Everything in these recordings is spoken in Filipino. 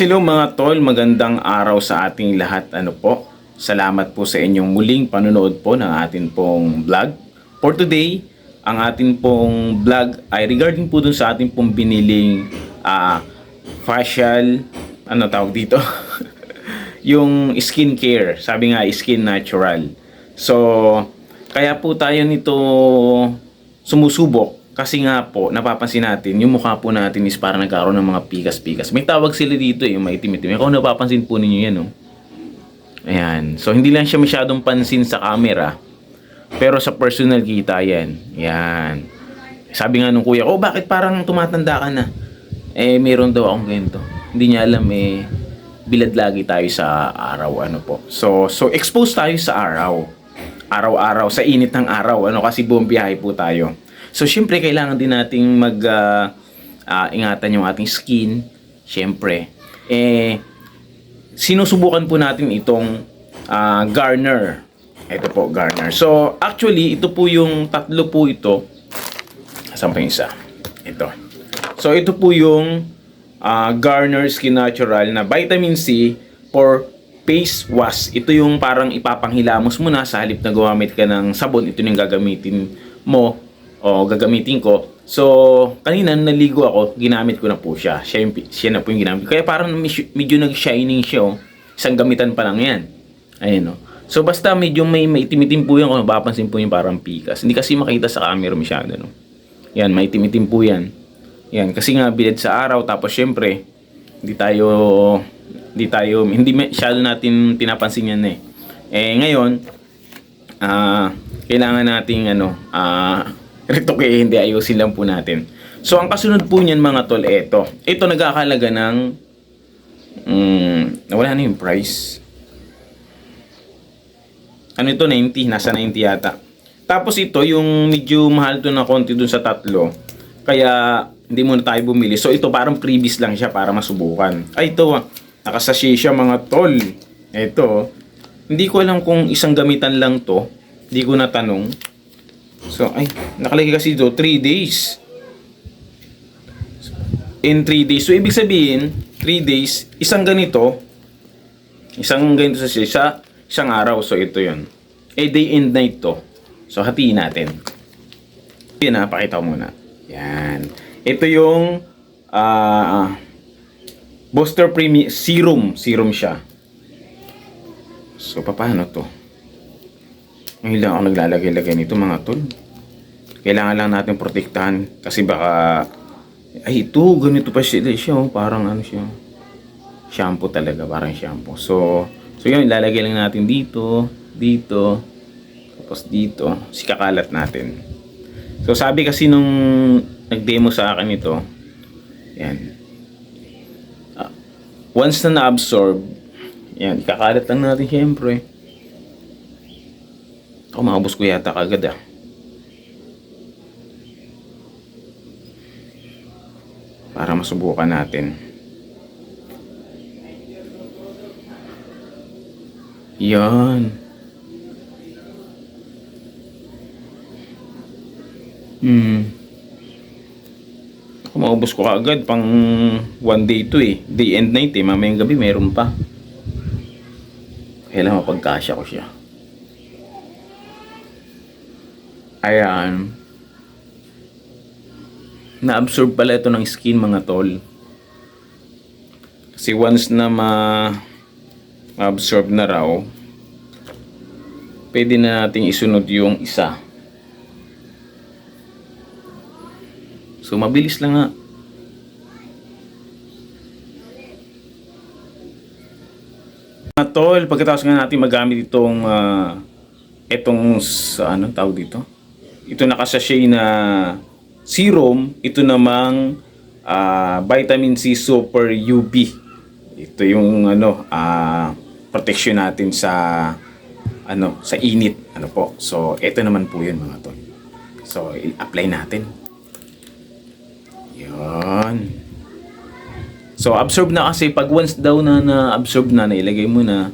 Hello mga tol, magandang araw sa ating lahat. Ano po? Salamat po sa inyong muling panonood po ng atin pong vlog. For today, ang atin pong vlog ay regarding po dun sa ating pong biniling facial, ano tawag dito? Yung skincare, sabi nga skin natural. So, kaya po tayo nito sumusubok kasi nga po, napapansin natin, yung mukha po natin is parang nagkaroon ng mga pikas-pikas. May tawag sila dito, yung maitim-itim. Kung napapansin po ninyo yan, no? Ayan. So, hindi lang siya masyadong pansin sa camera. Pero sa personal kita yan. Ayan. Sabi nga nung kuya ko, bakit parang tumatanda ka na? Meron daw akong ganito. Hindi niya alam, bilad lagi tayo sa araw, ano po. So expose tayo sa araw. Araw-araw, sa init ng araw, ano, kasi buong biyahe po tayo. So, syempre, kailangan din nating ingatan yung ating skin. Syempre. Sinusubukan po natin itong Garnier. Ito po, Garnier. So, actually, ito po yung tatlo po ito. Saan pa yung isa? Ito. So, ito po yung Garnier Skin Natural na vitamin C for face wash. Ito yung parang ipapanghilamos mo na sa halip na gumamit ka ng sabon. Ito yung gagamitin mo o gagamitin ko. So, kanina naligo ako, ginamit ko na po siya. Siya na po yung ginamit. Kaya parang medyo nag-shining siya. Oh. Isang gamitan pa lang yan. Ayan, oh. So, basta medyo may itim-itim po yan. Kung mapapansin po yung parang pikas. Hindi kasi makita sa camera masyado. No? Yan, may itim-itim po yan. Yan, kasi nga bilid sa araw. Tapos, syempre, hindi masyado natin pinapansin yan ngayon, kailangan nating hindi ayusin lang po natin. So, ang kasunod po niyan mga tol, ito nagkakalaga ng nawala na yung price. Ano ito? 90, nasa 90 yata. Tapos ito, yung medyo mahal to na konti dun sa tatlo. Kaya, hindi muna tayo bumili. So, ito parang previous lang siya para masubukan. Ay, ito nakasashay siya mga tol. Ito, hindi ko alam kung isang gamitan lang to. Hindi ko natanong. So, nakalagay kasi dito, 3 days. In 3 days. So, ibig sabihin, 3 days, isang ganito sa isang araw. So, ito yun. Day and night to. So, hatiin natin. Yan, pakita ko muna. Yan. Ito yung Booster Premium Serum. Serum siya. So, paano to? Ngayon lang ako naglalagay-lagay nito mga tol. Kailangan lang natin protektahan. Kasi baka, ito, ganito pa siya. Parang ano siya. Shampoo talaga, parang shampoo. So yun, ilalagay lang natin dito, tapos dito. Sikakalat natin. So, sabi kasi nung nag-demo sa akin ito, yan. Once na na-absorb, yan, ikakalat lang natin syempre. Ako, maubos ko yata kagad para masubukan natin. Yan. Ako, maubos ko kagad pang 1 day to day and night mamayang gabi meron pa. Kailangan mapagkasya ko siya. Ayan. Na-absorb pala ito ng skin mga tol. Kasi once na ma-absorb na raw, pwede na nating isunod yung isa. So, mabilis lang nga. Mga tol, pagkatapos nga natin magamit itong anong tawag dito? Ito nakasashay na serum, ito namang vitamin C Super UV. Ito yung protection natin sa sa init, po. So, ito naman po 'yun mga tol. So, i-apply natin. 'Yon. So, absorb na kasi pag once daw na-absorb na ilagay mo na,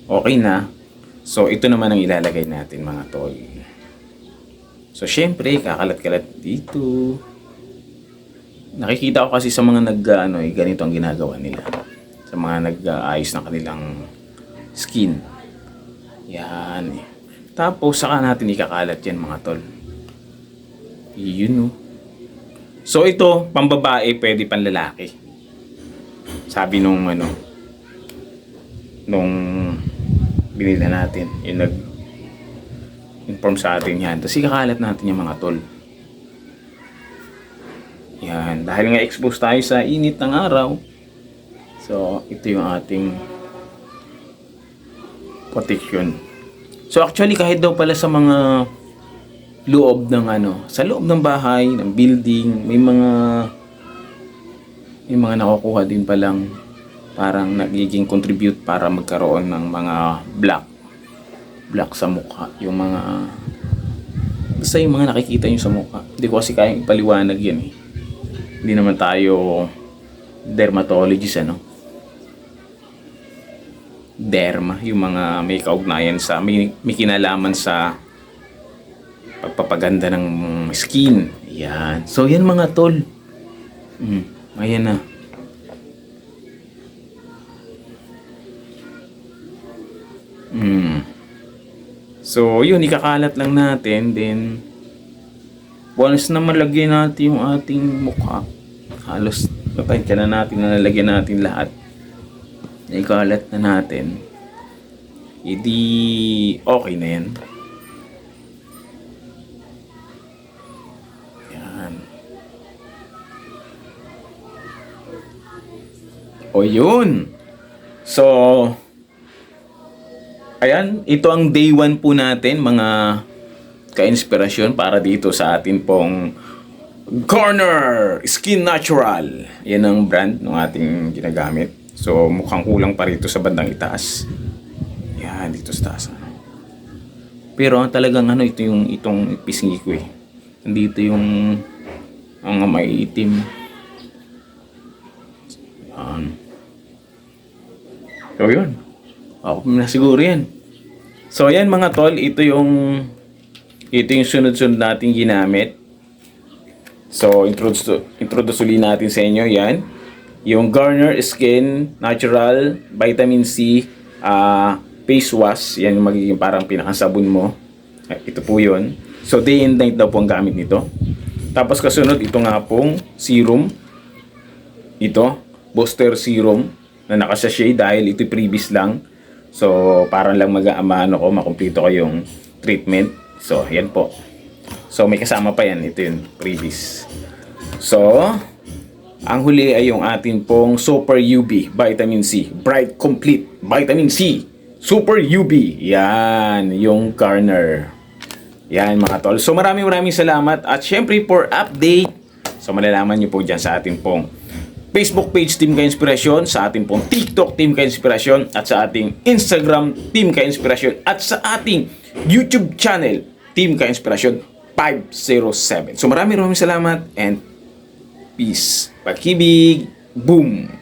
okay na. So, ito naman ang ilalagay natin mga tol. So, syempre, kakalat-kalat dito. Nakikita ko kasi sa mga ganito ang ginagawa nila. sa mga nag-aayos ng kanilang skin. Yan. Tapos saka natin ikakalat yan mga tol. Yun, oh. So ito, pambabae, pwede pang lalaki. Sabi nung nung binila natin, yung nag-inform sa atin yan. Tapos ikakalat natin yung mga tol. Yan. Dahil nga exposed tayo sa init ng araw. So, ito yung ating protection. So, actually, kahit daw pala sa mga loob ng sa loob ng bahay, ng building, may mga nakukuha din palang parang nagiging contribute para magkaroon ng mga black sa mukha. Yung mga basta yung mga nakikita nyo sa mukha. Hindi ko kasi kayang ipaliwanag yan eh. Hindi naman tayo dermatologist derma, yung mga may kaugnayan sa may kinalaman sa pagpapaganda ng skin. Yan. So yan mga tol. Ayan na. So yun, ikakalat lang natin. Then once na malagyan natin yung ating mukha, halos patay na natin na nalagyan natin lahat. Ikalat na natin. Hindi okay na yan. Yan. O yun. So, ayan. Ito ang day 1 po natin, mga ka-inspirasyon para dito sa atin pong Garnier Skin Natural. Yan ang brand ng ating ginagamit. So, mukhang kulang pa rito sa bandang itaas. Yan, dito sa taas. Pero talagang itong pisngi ko eh. Nandito yung ang maiitim. Yan. So, yun. Ako na siguro yan. So, yan mga tol. Ito yung sunod-sunod nating ginamit. So, introduce ulit natin sa inyo. Yan. Yung Garnier Skin Natural Vitamin C face wash. Yan yung magiging parang pinakasabon mo. Ito po yun. So day and night daw po ang gamit nito. Tapos kasunod ito nga pong serum. Ito, booster serum na nakasachet dahil ito previous lang. So parang lang makumpleto ko yung treatment. So yan po. So may kasama pa yan. Ito yung previous. So ang huli ay yung atin pong Super UV Vitamin C Bright Complete Vitamin C Super UV. Yan, yung Garnier. Yan mga tol. So maraming salamat. At syempre for update, so malalaman nyo po dyan sa ating pong Facebook page Team Ka-Inspirasyon, sa ating pong TikTok Team Ka-Inspirasyon, at sa ating Instagram Team Ka-Inspirasyon, at sa ating YouTube channel Team Ka-Inspirasyon 507. So maraming salamat and peace. Pag-ibig. Boom!